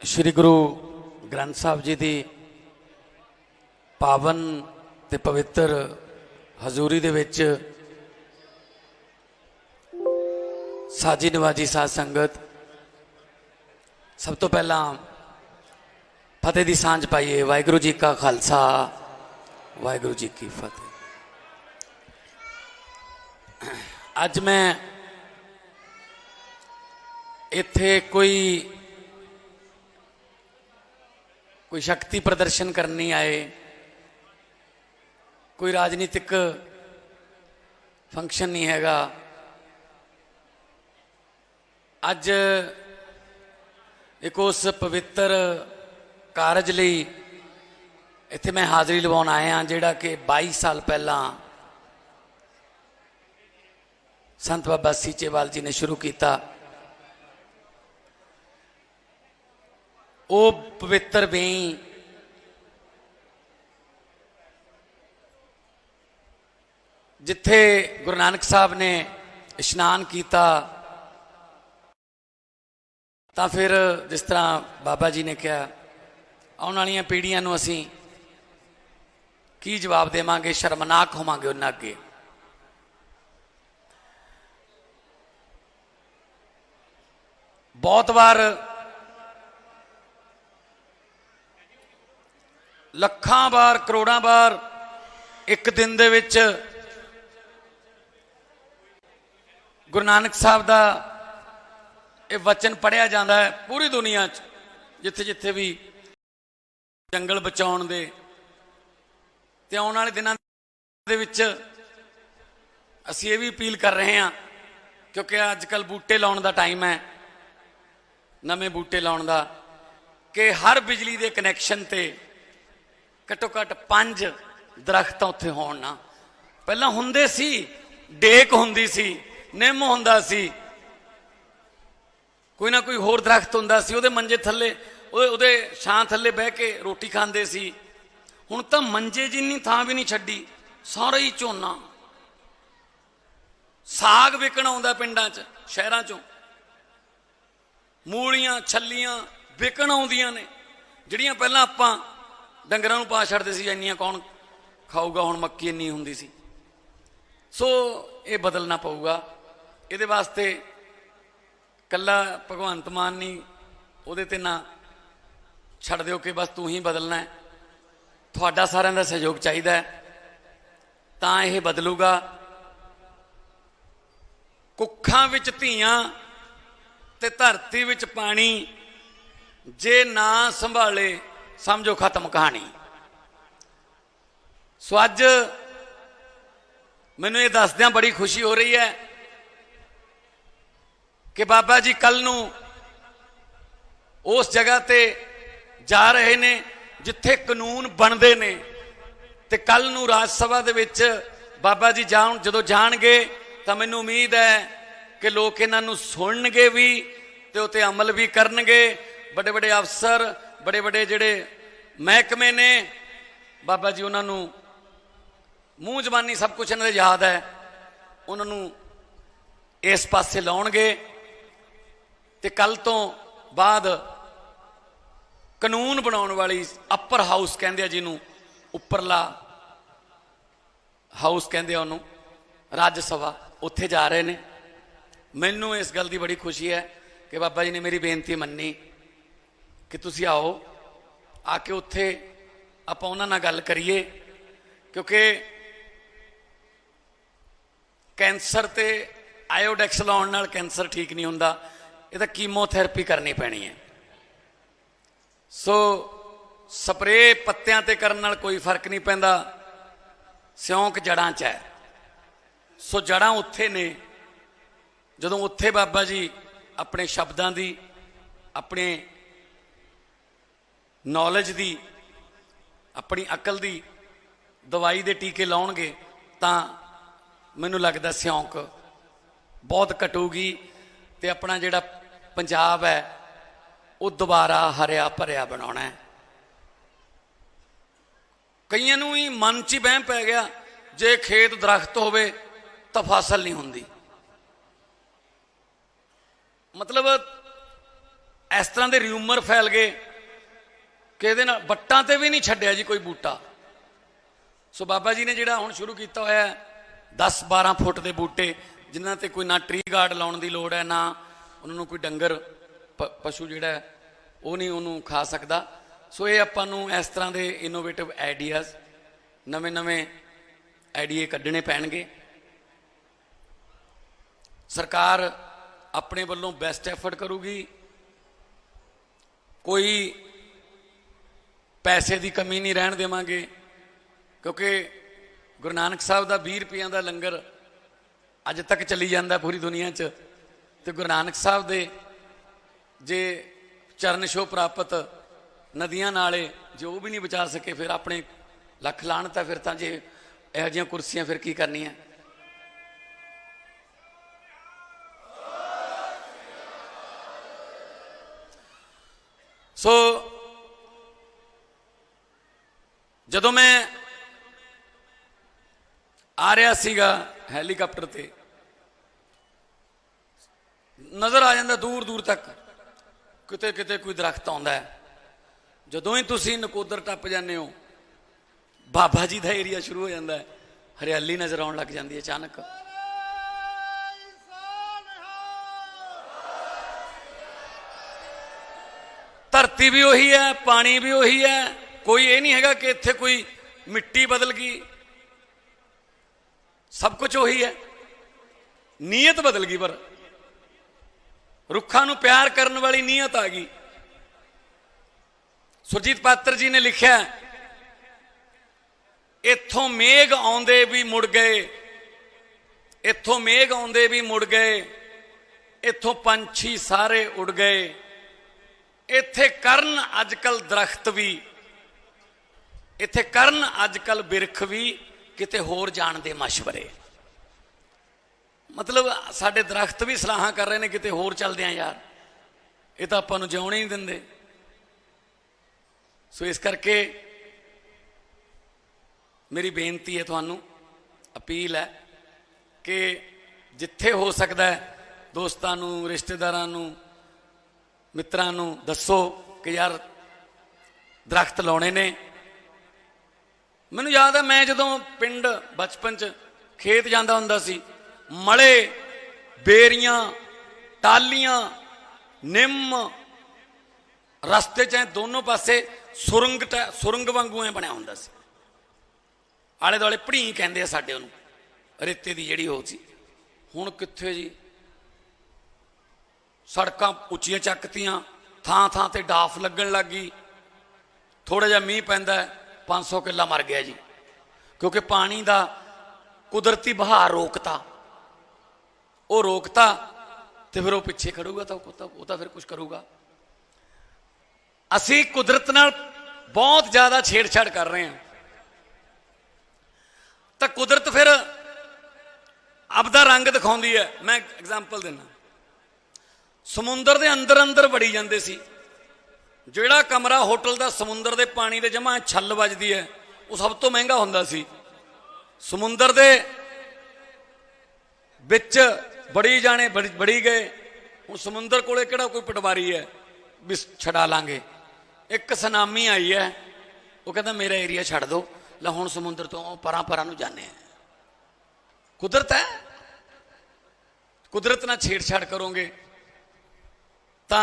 श्री गुरु ग्रंथ साहब जी की पावन ते पवित्र हजूरी दे विच साजी नवाजी साध संगत सब तो पहला फतेह दी सांझ पाइए। वाहिगुरू जी का खालसा वाहिगुरू जी की फतेह। अज मैं इत्थे कोई शक्ति प्रदर्शन करनी आए, कोई राजनीतिक फंक्शन नहीं हैगा। अज एक उस पवित्र कारज लई इत्थे मैं हाज़री लवाउण आया जिहड़ा कि 22 साल पहला संत बाबा सीचेवाल जी ने शुरू किया। वो पवित्र बेई जिथे गुरु नानक साहब ने इशनान किया, तो फिर जिस तरह बाबा जी ने कहा आने वाली पीढ़ियां नूं असीं की जवाब देवांगे, शर्मनाक होवांगे उन्हां अगे। बहुत बार लखां बार करोड़ां बार एक दिन दे विच गुरु नानक साहब का यह वचन पढ़िया जाता है पूरी दुनिया च, जिथे जिथे भी जंगल बचाउण दे ते आउण वाले दिनां दे विच असीं ये भी अपील कर रहे हैं, क्योंकि अजकल बूटे लाउण दा टाइम है, नवे बूटे लाउण दा, कि हर बिजली के कनैक्शन ते घट्टो घट्ट 5 दरख्त उत्थे होण ना। पहला हुंदे सी, डेक हुंदी सी, निम हुंदा सी, कोई ना कोई होर दरख्त हुंदा सी, उहदे मंजे थल्ले उहदे छां थल्ले बह के रोटी खांदे सी। हुण तां मंजे जिन्नी थां भी नहीं छड्डी, सारा ही झोना। साग विकण आउंदा पिंडां च शहरां चों, मूलियां छल्लियां विकण आउंदियां ने, जिहड़ियां पहलां आपां डंगरां नूं पा छड्डदे सी, इंनियां कौन खाऊगा, हुण मक्की इन्नी हुंदी सी। सो ये बदलना पऊगा। इहदे वास्ते कल्ला भगवंत मान नहीं उहदे ते ना छड्ड दिओ कि बस तू ही बदलना है, तुहाडा सारिआं दा सहयोग चाहीदा है, तां इह बदलूगा। कुखां विच धीआं ते धरती विच पानी, जे ना संभाले समझो खत्म कहानी। सो अज मैनूं ये दसदिआं बड़ी खुशी हो रही है कि बाबा जी कल नूं उस जगह ते जा रहे ने जिथे कानून बनते ने, ते कल नूं राज सभा दे विच बाबा जी जदों जाणगे तां मैनूं उम्मीद है कि लोग इन्हां नूं सुणनगे भी ते उते अमल भी करनगे। बड़े बड़े अफसर, बड़े बड़े जिहड़े महकमे ने, बाबा जी उन्होंने मूँह जबानी सब कुछ इन्हां दे याद है, उन्होंने इस पासे लाउणगे। ते कल तो बाद कानून बनाउण वाली अपर हाउस कहंदे आ जिन्हों, उपरला हाउस कहंदे आ उहनूं, राज्य सभा, उत्थे जा रहे ने। मैनूं इस गल की बड़ी खुशी है कि बाबा जी ने मेरी बेनती मन्नी कि तुसीं आओ, आके उत्थे आपां उन्हां नाल गल करिए, क्योंकि कैंसर ते आयोडेक्स लाउण नाल कैंसर ठीक नहीं हुंदा, इहदा कीमोथैरेपी करनी पैनी है। सो स्प्रे पत्तिआं ते करन नाल कोई फर्क नहीं पैंदा, सिਉਂਕ जड़ां च है। सो जड़ां उत्थे ने। जदों उत्थे बाबा जी अपने शब्दां दी, अपने नॉलेज दी, अपनी अकल दी दवाई दे टीके लाउणगे तां मैनूं लगदा सिਉਂਕ बहुत घटूगी ते अपना जिहड़ा पंजाब है वो दोबारा हरिया भरिया बनाउणा है। कईयां नूं ही मन च ही वहम पै गया जे खेत दरख्त होवे तां फसल नहीं हुंदी। मतलब इस तरह के रियूमर फैल गए कि ये बट्टां ते भी नहीं छड्डिया जी कोई बूटा। सो बाबा जी ने जिहड़ा हुण शुरू किया होया 10-12 फुट के बूटे जिन्हां ते कोई ना ट्री गार्ड लाउण दी लोड़ है, ना उन्होंने कोई डंगर पशु जिहड़ा है वो नहीं उन्होंने खा सकता। सो ये आपां नूं इस तरह के इनोवेटिव आइडियाज़ नवे नवे आइडिए कढ़ने पैणगे। सरकार अपने वालों बेस्ट एफर्ट करूगी, कोई पैसे की कमी नहीं रहन देवांगे, क्योंकि गुरु नानक साहब का 20 रुपये का लंगर अज तक चली जाता पूरी दुनिया च, तो गुरु नानक साहब दे जे चरण छो प्राप्त नदियां नाले जो भी नहीं बचा सके, फिर अपने लख लाणत है। फिर तो जे यह जिहियां कुर्सियां फिर की करनी है। सो जदों मैं आ रहा सीगा हैलीकॉप्टर ते नज़र आ जाता दूर दूर तक किते किते कोई दरख्त आउंदा है। जदों ही तुसीं नकोदर टप जाते हो बाबा जी का एरिया शुरू हो जाता है, हरियाली नज़र आउण लग जाती है अचानक। धरती भी उही है, पानी भी उही है, कोई ये नहीं है कि इत्थे कोई मिट्टी बदल गई, सब कुछ उही है। नीयत बदल गई, पर रुखां नूं प्यार करने वाली नीयत आ गई। सुरजीत पात्र जी ने लिखा, इत्थों मेघ आउंदे भी मुड़ गए, इत्थों मेघ आउंदे भी मुड़ गए, इत्थों पंछी सारे उड़ गए, इत्थे करन अजकल दरख्त भी, इत्थे करन अजकल बिरख भी, किते होर जाण दे मशवरे। मतलब साडे दरख्त भी सलाहां कर रहे हैं किते होर चलदे आ यार, ये तो आपां नूं जिउण ही नहीं दिंदे। सो इस करके मेरी बेनती है, तुहानूं अपील है कि जिथे हो सकता है दोस्तां नूं, रिश्तेदारां नूं, मित्रां नूं दसो कि यार दरख्त लाने ने। मैनूं याद है मैं जदों पिंड बचपन च खेत जांदा हुंदा सी, मले, बेरियां, टालियां, निम्म रस्ते च दोनों पासे सुरंग वांगू बनया हुंदा सी। आले दुआले भड़ी कहंदे आ साडे उहनूं, रेते दी जिहड़ी हो सी। हुण कित्थे जी, सड़कां उच्चियां चकतियां, थां थां ते डाफ लगन लग गई। थोड़ा जिहा मींह पैंदा है 500 किला मर गया जी, क्योंकि पानी का कुदरती बहा रोकता। वो रोकता तो फिर वो पिछे खड़ूगा, तो वो तो फिर कुछ करूगा। असी कुदरत नाल बहुत ज्यादा छेड़छाड़ कर रहे हैं, तो कुदरत फिर आपदा रंग दिखाउंदी है। मैं एग्जाम्पल देना, समुंदर के अंदर अंदर वड़ी जाते सी। जिहड़ा कमरा होटल का समुंदर के पानी के जमा छल वजदी है, वो सब तो महंगा हुंदा सी। समुंदर के विच बड़ी जाने बड़ी गए। हुण समुंदर कोले किहड़ा कोई पटवारी है भी छड़ा लांगे। एक सुनामी आई है, वो कहता मेरा एरिया छड़ दो, ला हुण समुंदर तो परां परां नूं जाने। कुदरत है, कुदरत नाल छेड़छाड़ करोगे तो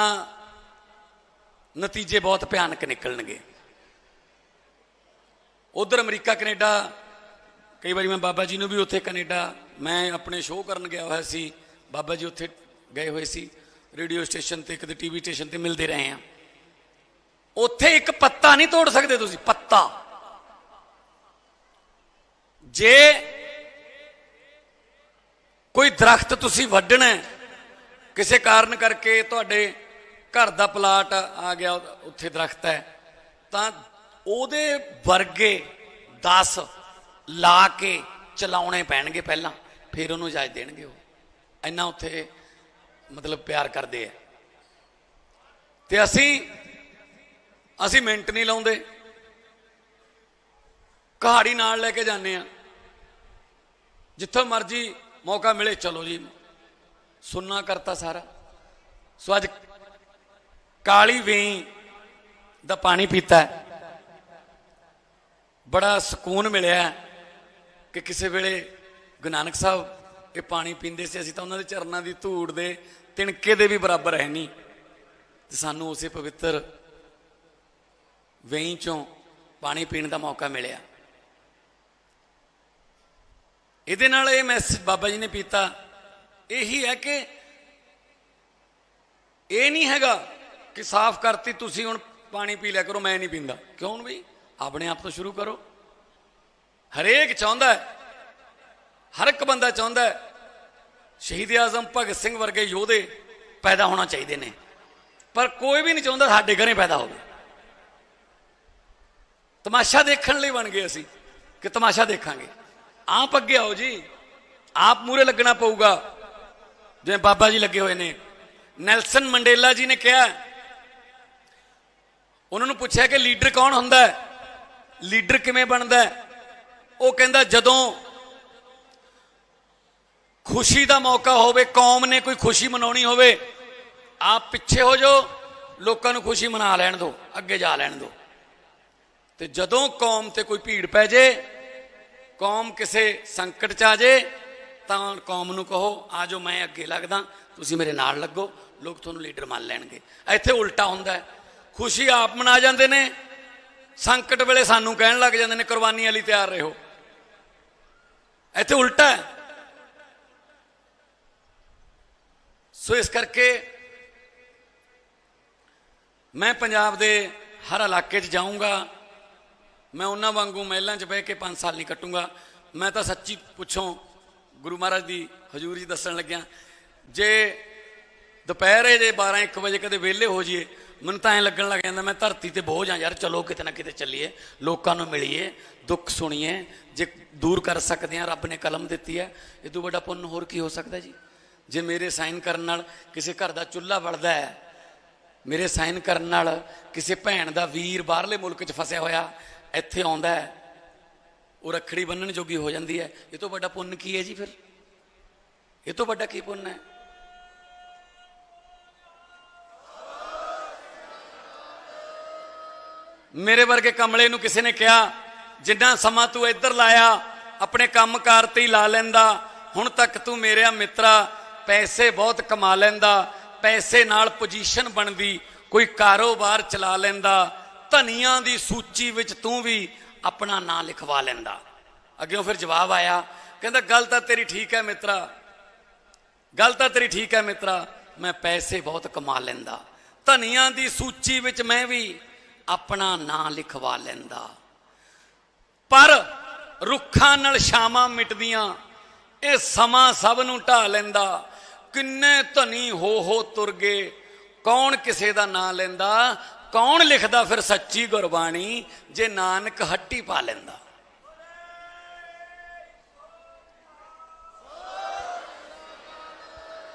नतीजे बहुत भयानक निकलणगे। उधर अमरीका कनेडा, कई बार मैं बाबा जी ने भी उत्थे कनेडा, मैं अपने शो करन गया हुआ सी, बाबा जी उत्थे गए हुए सी, रेडियो स्टेशन ते कदे टीवी स्टेशन ते मिलते रहे हैं। उत्थे एक पत्ता नहीं तोड़ सकते तुसी, पत्ता। जे कोई दरख्त तुसी वड्ढना है किसी कारण करके, तुहाडे घर का प्लाट आ गया, उत्थे दरख्त है, तो ओदे वर्गे 10 ला के चलाने पैणगे पहला, फिर उन्होंने इजाजत देणगे। वो इन्ना उत्थे मतलब प्यार करते हैं। ते असी मिनट नहीं लाउंदे, कहाड़ी नाल लैके जाने, जिथों मर्जी मौका मिले चलो जी, सुनना करता सारा। सो अज ਕਾਲੀ ਵੇਈ ਦਾ ਪਾਣੀ ਪੀਤਾ ਹੈ। ਬੜਾ ਸਕੂਨ ਮਿਲਿਆ ਕਿ ਕਿਸੇ ਵੇਲੇ ਗੁਰੂ ਨਾਨਕ ਸਾਹਿਬ ਇਹ ਪਾਣੀ ਪੀਂਦੇ ਸੀ, ਅਸੀਂ ਤਾਂ ਉਹਨਾਂ ਦੇ ਚਰਨਾਂ ਦੀ ਧੂੜ ਦੇ ਤਿਣਕੇ ਦੇ ਵੀ ਬਰਾਬਰ ਹੈ ਨਹੀਂ, ਤੇ ਸਾਨੂੰ ਉਸੇ ਪਵਿੱਤਰ ਵੇਈ ਚੋਂ ਪਾਣੀ ਪੀਣ ਦਾ ਮੌਕਾ ਮਿਲਿਆ। ਇਹਦੇ ਨਾਲ ਇਹ ਮੈਸੇਜ ਬਾਬਾ ਜੀ ਨੇ ਪੀਤਾ ਇਹੀ ਹੈ ਕਿ ਇਹ ਨਹੀਂ ਹੈਗਾ ਕਿ ਸਾਫ਼ ਕਰਤੀ ਤੁਸੀਂ ਹੁਣ ਪਾਣੀ ਪੀ ਲਿਆ ਕਰੋ, ਮੈਂ ਨਹੀਂ ਪੀਂਦਾ। ਕਿਉਂ ਵੀ ਆਪਣੇ ਆਪ ਤੋਂ ਸ਼ੁਰੂ ਕਰੋ। ਹਰੇਕ ਚਾਹੁੰਦਾ ਹੈ, ਹਰ ਇੱਕ ਬੰਦਾ ਚਾਹੁੰਦਾ ਹੈ ਸ਼ਹੀਦ ਆਜ਼ਮ ਭਗਤ ਸਿੰਘ ਵਰਗੇ ਯੋਧੇ ਪੈਦਾ ਹੋਣਾ ਚਾਹੀਦੇ ਨੇ, ਪਰ ਕੋਈ ਵੀ ਨਹੀਂ ਚਾਹੁੰਦਾ ਸਾਡੇ ਘਰੇ ਪੈਦਾ ਹੋਵੇ। ਤਮਾਸ਼ਾ ਦੇਖਣ ਲਈ ਬਣ ਗਏ ਅਸੀਂ ਕਿ ਤਮਾਸ਼ਾ ਦੇਖਾਂਗੇ। ਆਪ ਅੱਗੇ ਆਓ ਜੀ, ਆਪ ਮੂਹਰੇ ਲੱਗਣਾ ਪਊਗਾ, ਜਿਵੇਂ ਬਾਬਾ ਜੀ ਲੱਗੇ ਹੋਏ ਨੇ। ਨੈਲਸਨ ਮੰਡੇਲਾ ਜੀ ਨੇ ਕਿਹਾ, ਉਹਨਾਂ ਨੂੰ ਪੁੱਛਿਆ ਕਿ ਲੀਡਰ ਕੌਣ ਹੁੰਦਾ ਹੈ, ਲੀਡਰ ਕਿਵੇਂ ਬਣਦਾ ਹੈ? ਉਹ ਕਹਿੰਦਾ ਜਦੋਂ ਖੁਸ਼ੀ ਦਾ ਮੌਕਾ ਹੋਵੇ, ਕੌਮ ਨੇ ਕੋਈ ਖੁਸ਼ੀ ਮਨਾਉਣੀ ਹੋਵੇ, ਆਪ ਪਿੱਛੇ ਹੋ ਜਾਓ, ਲੋਕਾਂ ਨੂੰ ਖੁਸ਼ੀ ਮਨਾ ਲੈਣ ਦਿਓ, ਅੱਗੇ ਜਾ ਲੈਣ ਦਿਓ। ਤੇ ਜਦੋਂ ਕੌਮ ਤੇ ਕੋਈ ਭੀੜ ਪੈ ਜੇ, ਕੌਮ ਕਿਸੇ ਸੰਕਟ 'ਚ ਆ ਜੇ, ਤਾਂ ਕੌਮ ਨੂੰ ਕਹੋ ਆ ਜਾਓ, ਮੈਂ ਅੱਗੇ ਲੱਗਦਾ, ਤੁਸੀਂ ਮੇਰੇ ਨਾਲ ਲੱਗੋ, ਲੋਕ ਤੁਹਾਨੂੰ ਲੀਡਰ ਮੰਨ ਲੈਣਗੇ। ਇੱਥੇ ਉਲਟਾ ਹੁੰਦਾ ਹੈ, ਖੁਸ਼ੀ ਆਪ ਮਨਾ ਜਾਂਦੇ ਨੇ, ਸੰਕਟ ਵੇਲੇ ਸਾਨੂੰ ਕਹਿਣ ਲੱਗ ਜਾਂਦੇ ਨੇ ਕੁਰਬਾਨੀਆਂ ਲਈ ਤਿਆਰ ਰਹੋ। ਇੱਥੇ ਉਲਟਾ ਹੈ। ਸੋ ਇਸ ਕਰਕੇ ਮੈਂ ਪੰਜਾਬ ਦੇ ਹਰ ਇਲਾਕੇ 'ਚ ਜਾਊਂਗਾ। ਮੈਂ ਉਹਨਾਂ ਵਾਂਗੂ ਮਹਿਲਾਂ 'ਚ ਬਹਿ ਕੇ 5 ਸਾਲ ਨਹੀਂ ਕੱਟੂੰਗਾ। ਮੈਂ ਤਾਂ ਸੱਚੀ ਪੁੱਛੋਂ ਗੁਰੂ ਮਹਾਰਾਜ ਦੀ ਹਜ਼ੂਰੀ ਦੱਸਣ ਲੱਗਿਆ, ਜੇ ਦੁਪਹਿਰੇ ਜੇ 12-1 ਵਜੇ ਕਦੇ ਵਿਹਲੇ ਹੋ ਜਾਈਏ, ਮੈਨੂੰ ਤਾਂ ਐਂ ਲੱਗਣ ਲੱਗ ਜਾਂਦਾ ਮੈਂ ਧਰਤੀ ਤੇ ਬੋਝ ਹਾਂ ਯਾਰ, ਚਲੋ ਕਿਤੇ ਨਾ ਕਿਤੇ ਚੱਲੀਏ, ਲੋਕਾਂ ਨੂੰ ਮਿਲੀਏ, ਦੁੱਖ ਸੁਣੀਏ। ਜੇ ਦੂਰ ਕਰ ਸਕਦੇ ਹਾਂ, ਰੱਬ ਨੇ ਕਲਮ ਦਿੱਤੀ ਹੈ, ਇਹ ਤੋਂ ਵੱਡਾ ਪੁੰਨ ਹੋਰ ਕੀ ਹੋ ਸਕਦਾ ਜੀ? ਜੇ ਮੇਰੇ ਸਾਈਨ ਕਰਨ ਨਾਲ ਕਿਸੇ ਘਰ ਦਾ ਚੁੱਲ੍ਹਾ ਬਲਦਾ ਹੈ, ਮੇਰੇ ਸਾਈਨ ਕਰਨ ਨਾਲ ਕਿਸੇ ਭੈਣ ਦਾ ਵੀਰ ਬਾਹਰਲੇ ਮੁਲਕ 'ਚ ਫਸਿਆ ਹੋਇਆ ਇੱਥੇ ਆਉਂਦਾ ਹੈ, ਉਹ ਰੱਖੜੀ ਬੰਨਣ ਜੋਗੀ ਹੋ ਜਾਂਦੀ ਹੈ, ਇਹ ਤੋਂ ਵੱਡਾ ਪੁੰਨ ਕੀ ਹੈ ਜੀ? ਫਿਰ ਇਹ ਤੋਂ ਵੱਡਾ ਕੀ ਪੁੰਨ ਹੈ? ਮੇਰੇ ਵਰਗੇ ਕਮਲੇ ਨੂੰ ਕਿਸੇ ਨੇ ਕਿਹਾ, ਜਿੰਨਾ ਸਮਾਂ ਤੂੰ ਇੱਧਰ ਲਾਇਆ ਆਪਣੇ ਕੰਮਕਾਰ ਤੇ ਹੀ ਲਾ ਲੈਂਦਾ, ਹੁਣ ਤੱਕ ਤੂੰ ਮੇਰਿਆ ਮਿੱਤਰਾ ਪੈਸੇ ਬਹੁਤ ਕਮਾ ਲੈਂਦਾ, ਪੈਸੇ ਨਾਲ ਪੋਜੀਸ਼ਨ ਬਣਦੀ, ਕੋਈ ਕਾਰੋਬਾਰ ਚਲਾ ਲੈਂਦਾ, ਧਨੀਆਂ ਦੀ ਸੂਚੀ ਵਿੱਚ ਤੂੰ ਵੀ ਆਪਣਾ ਨਾਂ ਲਿਖਵਾ ਲੈਂਦਾ। ਅੱਗਿਓਂ ਫਿਰ ਜਵਾਬ ਆਇਆ, ਕਹਿੰਦਾ ਗੱਲ ਤਾਂ ਤੇਰੀ ਠੀਕ ਹੈ ਮਿੱਤਰਾ, ਗੱਲ ਤਾਂ ਤੇਰੀ ਠੀਕ ਹੈ ਮਿੱਤਰਾ, ਮੈਂ ਪੈਸੇ ਬਹੁਤ ਕਮਾ ਲੈਂਦਾ, ਧਨੀਆਂ ਦੀ ਸੂਚੀ ਵਿੱਚ ਮੈਂ ਵੀ ਆਪਣਾ ਨਾਂ ਲਿਖਵਾ ਲੈਂਦਾ, ਪਰ ਰੁੱਖਾਂ ਨਾਲ ਛਾਵਾਂ ਮਿਟਦੀਆਂ, ਇਹ ਸਮਾਂ ਸਭ ਨੂੰ ਢਾ ਲੈਂਦਾ। ਕਿੰਨੇ ਧਨੀ ਹੋ ਤੁਰ ਗਏ, ਕੌਣ ਕਿਸੇ ਦਾ ਨਾਂ ਲੈਂਦਾ, ਕੌਣ ਲਿਖਦਾ ਫਿਰ ਸੱਚੀ ਗੁਰਬਾਣੀ, ਜੇ ਨਾਨਕ ਹੱਟੀ ਪਾ ਲੈਂਦਾ।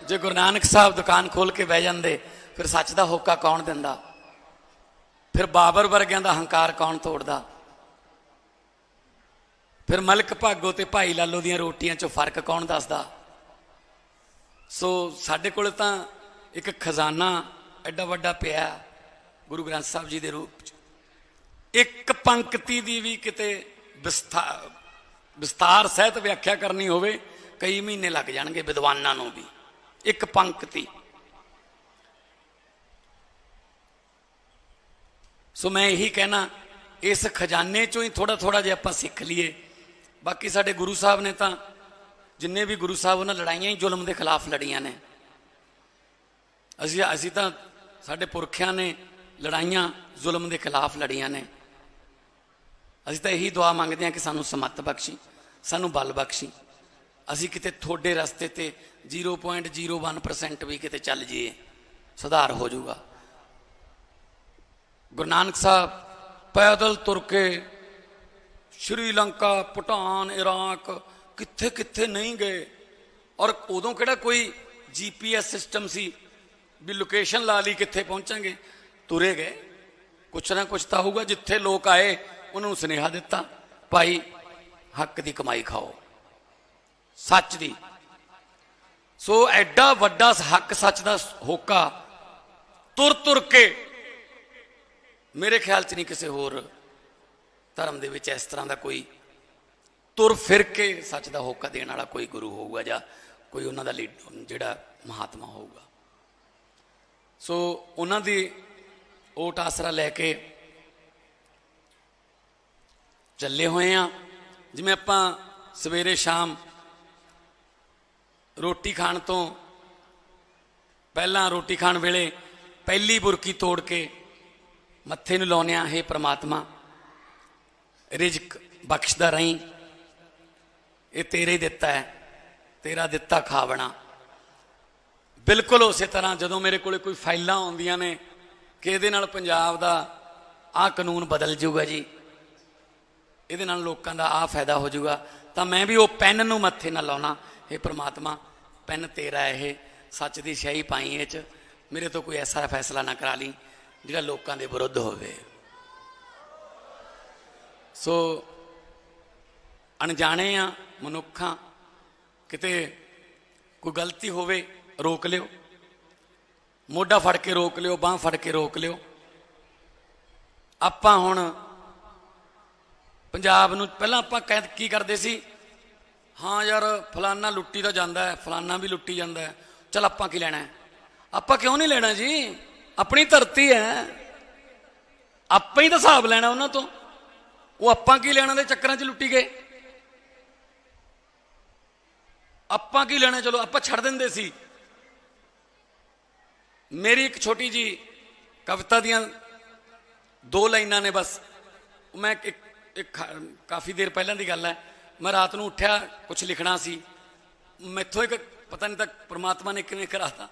ਜੇ ਗੁਰੂ ਨਾਨਕ ਸਾਹਿਬ ਦੁਕਾਨ ਖੋਲ ਕੇ ਬਹਿ ਜਾਂਦੇ, ਫਿਰ ਸੱਚ ਦਾ ਹੋਕਾ ਕੌਣ ਦਿੰਦਾ? ਫਿਰ ਬਾਬਰ ਵਰਗਿਆਂ ਦਾ ਹੰਕਾਰ ਕੌਣ ਤੋੜਦਾ? ਫਿਰ ਮਲਕ ਭਾਗੋ ਤੇ ਭਾਈ ਲਾਲੋ ਦੀਆਂ ਰੋਟੀਆਂ 'ਚੋਂ ਫਰਕ ਕੌਣ ਦੱਸਦਾ? ਸੋ ਸਾਡੇ ਕੋਲ ਤਾਂ ਇੱਕ ਖਜ਼ਾਨਾ ਐਡਾ ਵੱਡਾ ਪਿਆ ਗੁਰੂ ਗ੍ਰੰਥ ਸਾਹਿਬ ਜੀ ਦੇ ਰੂਪ 'ਚ, ਇੱਕ ਪੰਕਤੀ ਦੀ ਵੀ ਕਿਤੇ ਵਿਸਤਾਰ ਸਹਿਤ ਵਿਆਖਿਆ ਕਰਨੀ ਹੋਵੇ, ਕਈ ਮਹੀਨੇ ਲੱਗ ਜਾਣਗੇ ਵਿਦਵਾਨਾਂ ਨੂੰ ਵੀ, ਇੱਕ ਪੰਕਤੀ। ਸੋ ਮੈਂ ਇਹੀ ਕਹਿਣਾ, ਇਸ ਖਜ਼ਾਨੇ 'ਚੋਂ ਹੀ ਥੋੜਾ ਥੋੜਾ ਜਿਹਾ ਆਪਾਂ ਸਿੱਖ ਲਈਏ। ਬਾਕੀ ਸਾਡੇ ਗੁਰੂ ਸਾਹਿਬ ਨੇ ਤਾਂ, ਜਿੰਨੇ ਵੀ ਗੁਰੂ ਸਾਹਿਬ, ਉਹਨਾਂ ਲੜਾਈਆਂ ਹੀ ਜ਼ੁਲਮ ਦੇ ਖਿਲਾਫ ਲੜੀਆਂ ਨੇ। ਅਸੀਂ ਤਾਂ, ਸਾਡੇ ਪੁਰਖਿਆਂ ਨੇ ਲੜਾਈਆਂ ਜ਼ੁਲਮ ਦੇ ਖਿਲਾਫ ਲੜੀਆਂ ਨੇ। ਅਸੀਂ ਤਾਂ ਇਹੀ ਦੁਆ ਮੰਗਦੇ ਹਾਂ ਕਿ ਸਾਨੂੰ ਸਮੱਤ ਬਖਸ਼ੀ, ਸਾਨੂੰ ਬਲ ਬਖਸ਼ੀ, ਅਸੀਂ ਕਿਤੇ ਤੁਹਾਡੇ ਰਸਤੇ ਤੇ 0.01% ਵੀ ਕਿਤੇ ਚੱਲ ਜਾਈਏ, ਸੁਧਾਰ ਹੋ ਜਾਊਗਾ। ਗੁਰੂ ਨਾਨਕ ਸਾਹਿਬ ਪੈਦਲ ਤੁਰ ਕੇ ਸ਼੍ਰੀਲੰਕਾ, ਭੂਟਾਨ, ਇਰਾਕ, ਕਿੱਥੇ ਕਿੱਥੇ ਨਹੀਂ ਗਏ। ਔਰ ਉਦੋਂ ਕਿਹੜਾ ਕੋਈ GPS ਸਿਸਟਮ ਸੀ ਵੀ ਲੋਕੇਸ਼ਨ ਲਾ ਲਈ ਕਿੱਥੇ ਪਹੁੰਚਾਂਗੇ, ਤੁਰੇ ਗਏ। ਕੁਛ ਨਾ ਕੁਛ ਤਾਂ ਹੋਊਗਾ। ਜਿੱਥੇ ਲੋਕ ਆਏ ਉਹਨਾਂ ਨੂੰ ਸੁਨੇਹਾ ਦਿੱਤਾ, ਭਾਈ ਹੱਕ ਦੀ ਕਮਾਈ ਖਾਓ, ਸੱਚ ਦੀ। ਸੋ ਐਡਾ ਵੱਡਾ ਹੱਕ ਸੱਚ ਦਾ ਹੋਕਾ ਤੁਰ ਤੁਰ ਕੇ, ਮੇਰੇ ਖਿਆਲ 'ਚ ਨਹੀਂ ਕਿਸੇ ਹੋਰ ਧਰਮ ਦੇ ਵਿੱਚ ਇਸ ਤਰ੍ਹਾਂ ਦਾ ਕੋਈ ਤੁਰ ਫਿਰ ਕੇ ਸੱਚ ਦਾ ਹੋਕਾ ਦੇਣ ਵਾਲਾ ਕੋਈ ਗੁਰੂ ਹੋਊਗਾ ਜਾਂ ਕੋਈ ਉਹਨਾਂ ਦਾ ਲੀਡਰ ਜਿਹੜਾ ਮਹਾਤਮਾ ਹੋਊਗਾ। ਸੋ ਉਹਨਾਂ ਦੀ ਓਟ ਆਸਰਾ ਲੈ ਕੇ ਚੱਲੇ ਹੋਏ ਆ। ਜਿਵੇਂ ਆਪਾਂ ਸਵੇਰੇ ਸ਼ਾਮ ਰੋਟੀ ਖਾਣ ਤੋਂ ਪਹਿਲਾਂ, ਰੋਟੀ ਖਾਣ ਵੇਲੇ ਪਹਿਲੀ ਬੁਰਕੀ ਤੋੜ ਕੇ ਮੱਥੇ ਨੂੰ ਲਾਉਂਦੇ ਹਾਂ, ਹੇ ਪ੍ਰਮਾਤਮਾ ਰਿਜ਼ਕ ਬਖਸ਼ਦਾ ਰਹੀਂ, ਇਹ ਤੇਰੇ ਹੀ ਦਿੱਤਾ ਹੈ, ਤੇਰਾ ਦਿੱਤਾ ਖਾਵਣਾ। ਬਿਲਕੁਲ ਉਸੇ ਤਰ੍ਹਾਂ ਜਦੋਂ ਮੇਰੇ ਕੋਲ ਕੋਈ ਫਾਈਲਾਂ ਆਉਂਦੀਆਂ ਨੇ ਕਿ ਇਹਦੇ ਨਾਲ ਪੰਜਾਬ ਦਾ ਆਹ ਕਾਨੂੰਨ ਬਦਲ ਜੂਗਾ ਜੀ, ਇਹਦੇ ਨਾਲ ਲੋਕਾਂ ਦਾ ਆਹ ਫਾਇਦਾ ਹੋ ਜਾਊਗਾ, ਤਾਂ ਮੈਂ ਵੀ ਉਹ ਪੈਨ ਨੂੰ ਮੱਥੇ ਨਾਲ ਲਾਉਣਾ, ਹੇ ਪ੍ਰਮਾਤਮਾ ਪੈਨ ਤੇਰਾ, ਇਹ ਸੱਚ ਦੀ ਸਿਆਹੀ ਪਾਈ ਇਹ 'ਚ, ਮੇਰੇ ਤੋਂ ਕੋਈ ਐਸਾ ਫੈਸਲਾ ਨਾ ਕਰਾ ਲਈ ਜਿਹੜਾ ਲੋਕਾਂ ਦੇ ਵਿਰੁੱਧ ਹੋਵੇ। ਸੋ ਅਣਜਾਣੇ ਆ ਮਨੁੱਖਾਂ, ਕਿਤੇ ਕੋਈ ਗਲਤੀ ਹੋਵੇ ਰੋਕ ਲਿਓ, ਮੋਢਾ ਫੜ ਕੇ ਰੋਕ ਲਿਓ, ਬਾਂਹ ਫੜ ਕੇ ਰੋਕ ਲਿਓ। ਆਪਾਂ ਹੁਣ ਪੰਜਾਬ ਨੂੰ ਪਹਿਲਾਂ ਆਪਾਂ ਕੀ ਕਰਦੇ ਸੀ, ਹਾਂ ਯਾਰ ਫਲਾਨਾ ਲੁੱਟੀ ਤਾਂ ਜਾਂਦਾ ਹੈ, ਫਲਾਨਾ ਵੀ ਲੁੱਟੀ ਜਾਂਦਾ ਹੈ, ਚਲ ਆਪਾਂ ਕੀ ਲੈਣਾ ਹੈ। ਆਪਾਂ ਕਿਉਂ ਨਹੀਂ ਲੈਣਾ ਜੀ, ਆਪਣੀ ਧਰਤੀ ਹੈ, ਆਪਾਂ ਹੀ ਤਾਂ ਹਿਸਾਬ ਲੈਣਾ ਉਹਨਾਂ ਤੋਂ। ਉਹ ਆਪਾਂ ਕੀ ਲੈਣਾ ਦੇ ਚੱਕਰਾਂ 'ਚ ਲੁੱਟੀ ਗਏ, ਆਪਾਂ ਕੀ ਲੈਣਾ, ਚਲੋ ਆਪਾਂ ਛੱਡ ਦਿੰਦੇ ਸੀ। ਮੇਰੀ ਇੱਕ ਛੋਟੀ ਜੀ ਕਵਿਤਾ ਦੀਆਂ 2 ਲਾਈਨਾਂ ਨੇ ਬਸ, ਮੈਂ ਇੱਕ ਕਾਫੀ ਦੇਰ ਪਹਿਲਾਂ ਦੀ ਗੱਲ ਹੈ, ਮੈਂ ਰਾਤ ਨੂੰ ਉੱਠਿਆ ਕੁਛ ਲਿਖਣਾ ਸੀ, ਮੈਥੋਂ ਇੱਕ ਪਤਾ ਨਹੀਂ ਤਾਂ ਪ੍ਰਮਾਤਮਾ ਨੇ ਕਿਵੇਂ ਕਰਾਤਾ,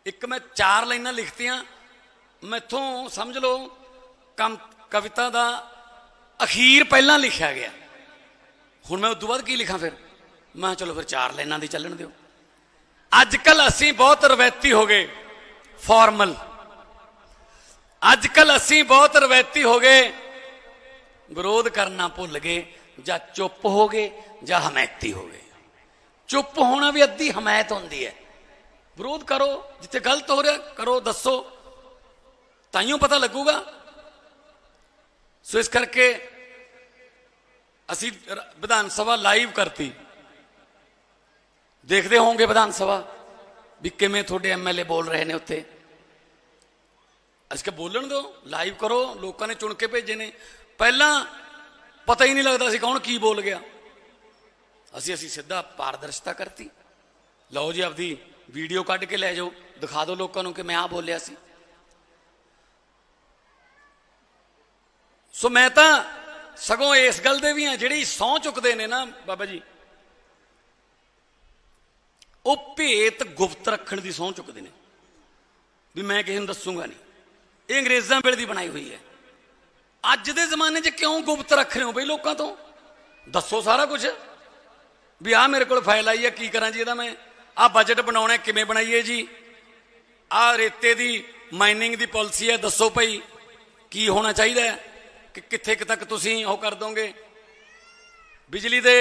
ਇੱਕ ਮੈਂ 4 ਲਾਈਨਾਂ ਲਿਖਤੀਆਂ, ਮੈਥੋਂ ਸਮਝ ਲਓ ਕਵਿਤਾ ਦਾ ਅਖੀਰ ਪਹਿਲਾਂ ਲਿਖਿਆ ਗਿਆ। ਹੁਣ ਮੈਂ ਉਸ ਤੋਂ ਬਾਅਦ ਕੀ ਲਿਖਾਂ, ਫਿਰ ਮੈਂ ਚਲੋ ਫਿਰ 4 ਲਾਈਨਾਂ ਦੀ ਚੱਲਣ ਦਿਓ। ਅੱਜ ਕੱਲ ਅਸੀਂ ਬਹੁਤ ਰਵਾਇਤੀ ਹੋ ਗਏ, ਫਾਰਮਲ, ਅੱਜ ਕੱਲ ਅਸੀਂ ਬਹੁਤ ਰਵਾਇਤੀ ਹੋ ਗਏ, ਵਿਰੋਧ ਕਰਨਾ ਭੁੱਲ ਗਏ, ਜਾਂ ਚੁੱਪ ਹੋ ਗਏ ਜਾਂ ਹਮਾਇਤੀ ਹੋ ਗਏ। ਚੁੱਪ ਹੋਣਾ ਵੀ ਅੱਧੀ ਹਮਾਇਤ ਹੁੰਦੀ ਹੈ। ਵਿਰੋਧ ਕਰੋ, ਜਿੱਥੇ ਗਲਤ ਹੋ ਰਿਹਾ ਕਰੋ, ਦੱਸੋ, ਤਾਈਓ ਪਤਾ ਲੱਗੂਗਾ। ਸੋ ਇਸ ਕਰਕੇ ਅਸੀਂ ਵਿਧਾਨ ਸਭਾ ਲਾਈਵ ਕਰਤੀ, ਦੇਖਦੇ ਹੋਵੋਗੇ ਵਿਧਾਨ ਸਭਾ ਵੀ ਕਿਵੇਂ ਤੁਹਾਡੇ ਐਮਐਲਏ ਬੋਲ ਰਹੇ ਨੇ ਉੱਥੇ। ਅਸੀਂ ਕਿ ਬੋਲਣ ਦਿਓ, ਲਾਈਵ ਕਰੋ, ਲੋਕਾਂ ਨੇ ਚੁਣ ਕੇ ਭੇਜੇ ਨੇ। ਪਹਿਲਾਂ ਪਤਾ ਹੀ ਨਹੀਂ ਲੱਗਦਾ ਸੀ ਕੌਣ ਕੀ ਬੋਲ ਗਿਆ, ਅਸੀਂ ਸਿੱਧਾ ਪਾਰਦਰਸ਼ਤਾ ਕਰਤੀ। ਲਓ ਜੀ ਆਪਦੀ ਵੀਡੀਓ ਕੱਢ ਕੇ ਲੈ ਜਾਓ, ਦਿਖਾ ਦਿਓ ਲੋਕਾਂ ਨੂੰ ਕਿ ਮੈਂ ਆਹ ਬੋਲਿਆ ਸੀ। ਸੋ ਮੈਂ ਤਾਂ ਸਗੋਂ ਇਸ ਗੱਲ ਦੇ ਵੀ ਆ, ਜਿਹੜੀ ਸਹੁੰ ਚੁੱਕਦੇ ਨੇ ਨਾ ਬਾਬਾ ਜੀ, ਉਹ ਭੇਤ ਗੁਪਤ ਰੱਖਣ ਦੀ ਸਹੁੰ ਚੁੱਕਦੇ ਨੇ ਵੀ ਮੈਂ ਕਿਸੇ ਨੂੰ ਦੱਸੂਗਾ ਨਹੀਂ। ਇਹ ਅੰਗਰੇਜ਼ਾਂ ਵੇਲੇ ਦੀ ਬਣਾਈ ਹੋਈ ਹੈ। ਅੱਜ ਦੇ ਜ਼ਮਾਨੇ 'ਚ ਕਿਉਂ ਗੁਪਤ ਰੱਖ ਰਹੇ ਹੋ ਬਈ ਲੋਕਾਂ ਤੋਂ? ਦੱਸੋ ਸਾਰਾ ਕੁਝ ਵੀ ਆਹ ਮੇਰੇ ਕੋਲ ਫਾਈਲ ਆਈ ਹੈ, ਕੀ ਕਰਾਂ ਜੀ ਇਹਦਾ, ਮੈਂ ਆਹ ਬਜਟ ਬਣਾਉਣਾ, ਕਿਵੇਂ ਬਣਾਈਏ ਜੀ, ਆਹ ਰੇਤੇ ਦੀ ਮਾਈਨਿੰਗ ਦੀ ਪਾਲਿਸੀ ਹੈ, ਦੱਸੋ ਭਾਈ ਕੀ ਹੋਣਾ ਚਾਹੀਦਾ ਹੈ, ਕਿ ਕਿੱਥੇ ਤੱਕ ਤੁਸੀਂ ਉਹ ਕਰ ਦੋਗੇ। ਬਿਜਲੀ ਦੇ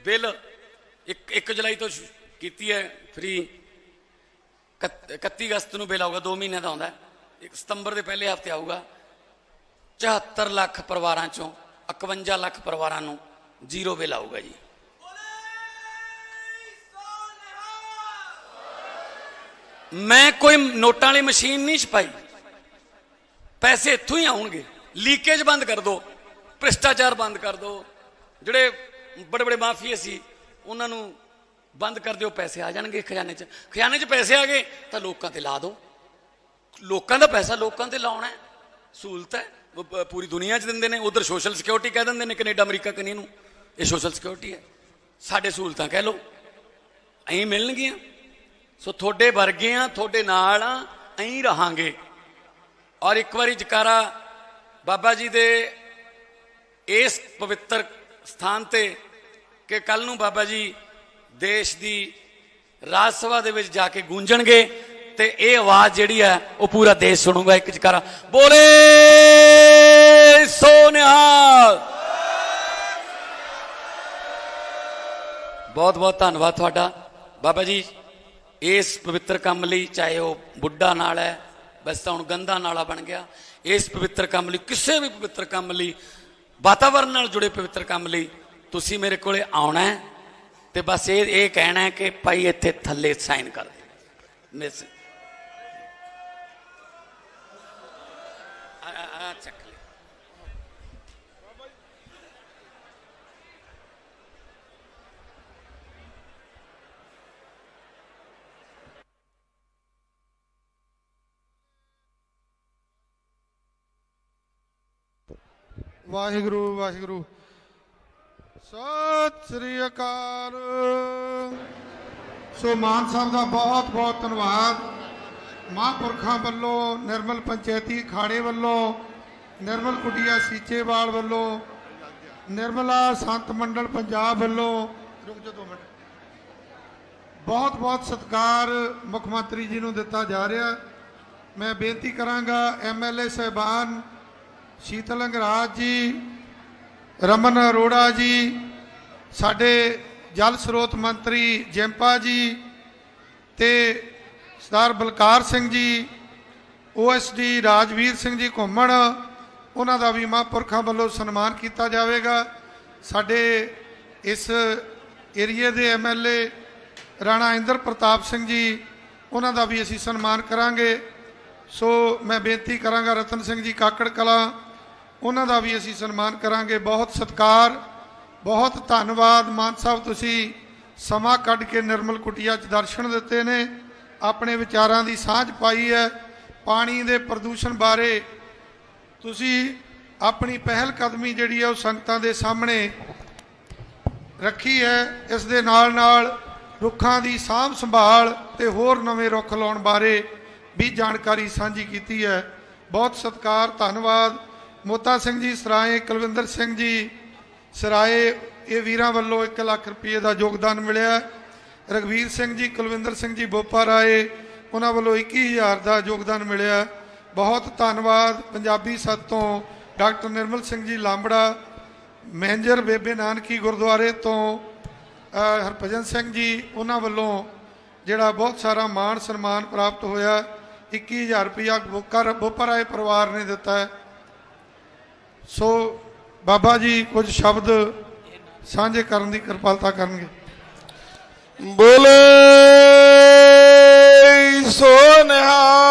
ਬਿੱਲ 1 ਜੁਲਾਈ ਤੋਂ ਕੀਤੀ ਹੈ ਫ੍ਰੀ, 31 ਅਗਸਤ ਨੂੰ ਬਿੱਲ ਆਊਗਾ, 2 ਮਹੀਨਿਆਂ ਦਾ ਆਉਂਦਾ, 1 ਸਤੰਬਰ ਦੇ ਪਹਿਲੇ ਹਫ਼ਤੇ ਆਊਗਾ। 74 ਲੱਖ ਪਰਿਵਾਰਾਂ ਚੋਂ 51 ਲੱਖ ਪਰਿਵਾਰਾਂ ਨੂੰ 0 ਬਿੱਲ ਆਊਗਾ ਜੀ। ਮੈਂ ਕੋਈ ਨੋਟਾਂ ਵਾਲੀ ਮਸ਼ੀਨ ਨਹੀਂ ਛਪਾਈ, ਪੈਸੇ ਇੱਥੋਂ ਹੀ ਆਉਣਗੇ। ਲੀਕੇਜ ਬੰਦ ਕਰ ਦਿਓ, ਭ੍ਰਿਸ਼ਟਾਚਾਰ ਬੰਦ ਕਰ ਦਿਓ, ਜਿਹੜੇ ਬੜੇ ਬੜੇ ਮਾਫੀਏ ਸੀ ਉਹਨਾਂ ਨੂੰ ਬੰਦ ਕਰ ਦਿਓ, ਪੈਸੇ ਆ ਜਾਣਗੇ ਖਜ਼ਾਨੇ 'ਚ। ਖਜ਼ਾਨੇ 'ਚ ਪੈਸੇ ਆ ਗਏ ਤਾਂ ਲੋਕਾਂ ਤੇ ਲਾ ਦਿਓ। ਲੋਕਾਂ ਦਾ ਪੈਸਾ ਲੋਕਾਂ ਤੇ ਲਾਉਣਾ ਹੈ, ਸਹੂਲਤ ਹੈ, ਪੂਰੀ ਦੁਨੀਆ 'ਚ ਦਿੰਦੇ ਨੇ। ਉਧਰ ਸੋਸ਼ਲ ਸਿਕਿਉਰਿਟੀ ਕਹਿ ਦਿੰਦੇ ਨੇ, ਕੈਨੇਡਾ ਅਮਰੀਕਾ ਕਨੀ ਨੂੰ ਇਹ ਸੋਸ਼ਲ ਸਿਕਿਉਰਿਟੀ ਹੈ, ਸਾਡੇ ਸਹੂਲਤਾਂ ਕਹਿ ਲਓ, ਐਂ ਮਿਲਣਗੀਆਂ। ਸੋ ਤੁਹਾਡੇ ਵਰਗੇ ਆ, ਤੁਹਾਡੇ ਨਾਲ ਆ, ਐਂ ਰਹਾਂਗੇ। ਔਰ ਇੱਕ ਵਾਰੀ ਜਕਾਰਾ ਬਾਬਾ ਜੀ ਦੇ ਇਸ ਪਵਿੱਤਰ ਸਥਾਨ ਤੇ ਕਿ ਕੱਲ ਨੂੰ ਬਾਬਾ ਜੀ ਦੇਸ਼ ਦੀ ਰਾਜ ਸਭਾ ਦੇ ਵਿੱਚ ਜਾ ਕੇ ਗੂੰਜਣਗੇ ਤੇ ਇਹ ਆਵਾਜ਼ ਜਿਹੜੀ ਹੈ ਉਹ ਪੂਰਾ ਦੇਸ਼ ਸੁਣੂਗਾ। ਇੱਕ ਜਕਾਰਾ ਬੋਲੇ ਸੋ ਨਿਹਾਲ। ਬਹੁਤ ਬਹੁਤ ਧੰਨਵਾਦ ਤੁਹਾਡਾ ਬਾਬਾ ਜੀ। इस पवित्र काम लई, चाहे वह बुढ़ा नाल है, वैसे तो हुण गंदा नाला बन गया, इस पवित्र काम लई, किसी भी पवित्र काम लई, वातावरण नाल जुड़े पवित्र काम लई तुसी मेरे कोले आउणा है ते बस ये कहना है कि भाई इत्थे थल्ले साइन कर दे। चक ले। वाहिगुरु वाहिगुरु। सत श्री अकाल। सो मान साहब का बहुत बहुत धन्यवाद। महापुरखों वालों, निर्मल पंचायती खाड़े वालों, निर्मल कुटिया सीचेवाल वालों, निर्मला संत मंडल पंजाब वालों, रुक जो 2 मिनट, बहुत बहुत सत्कार मुख मंत्री जी को दिता जा रहा। मैं बेनती करांगा MLA साहबान शीतल अंगराज जी, रमन अरोड़ा जी, साडे जल स्रोत मंत्री जैंपा जी ते सरदार बलकार सिंह जी, OSD राजवीर सिंह जी घुम्मण, उन्हां दा भी महापुरखों वालों सन्मान किया जाएगा। साडे इस एरिए के MLA राणा इंद्र प्रताप सिंह जी, उन्हां दा भी असीं सन्मान करांगे। सो मैं बेनती करांगा रतन सिंह जी काकड़ कलां, उन्हां दा भी असीं सन्मान करांगे। बहुत सत्कार, बहुत धन्यवाद मान साहब, तुसी समा कढ़ के निर्मल कुटिया च दर्शन दिते ने, अपने विचारां दी साझ पाई है। पानी दे प्रदूषण बारे तुसी अपनी पहल कदमी जिहड़ी है वो संगतां दे सामने रखी है। इस दे नाल नाल रुखां दी साਂਭ संभाल ते होर नवें रुख लाउण बारे भी जानकारी साझी की है। बहुत सत्कार, धन्यवाद। मोता सिंह जी सराए, कुलविंदर सिंह जी सराए, ये वीरां वल्लों 1 लाख रुपये का योगदान मिलिया। रघवीर सिंह जी, कुलविंदर सिंह जी बोपा राए, उन्होंने वालों 21,000 का योगदान मिलिया। बहुत धन्यवाद। पंजाबी सत तो doctor Nirmal Singh ji lambda, manager बेबे नानकी गुरुद्वारे तो हरभजन सिंह जी, उन्होंने वालों जिहड़ा बहुत सारा मान सन्मान प्राप्त होया। 21,000 रुपया बोपा राए परिवार ने दिता है। सो बाबा जी कुछ शब्द साझे करने की कृपालता करनगे। बोले सो निहाल।